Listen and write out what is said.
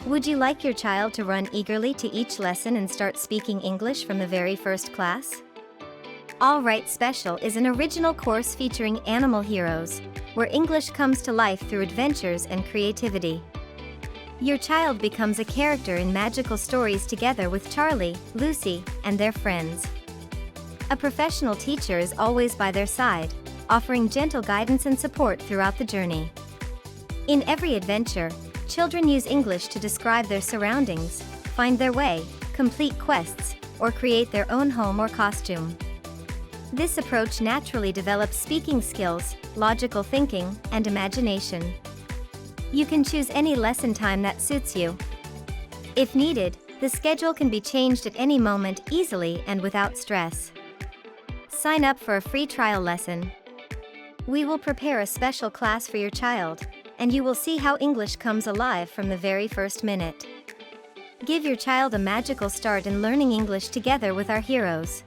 Would you like your child to run eagerly to each lesson and start speaking English from the very first class? Allright Special is an original course featuring animal heroes, where English comes to life through adventures and creativity. Your child becomes a character in magical stories together with Charlie, Lucy, and their friends. A professional teacher is always by their side, offering gentle guidance and support throughout the journey. In every adventure, children use English to describe their surroundings, find their way, complete quests, or create their own home or costume. This approach naturally develops speaking skills, logical thinking, and imagination. You can choose any lesson time that suits you. If needed, the schedule can be changed at any moment easily and without stress. Sign up for a free trial lesson. We will prepare a special class for your child, and you will see how English comes alive from the very first minute. Give your child a magical start in learning English together with our heroes.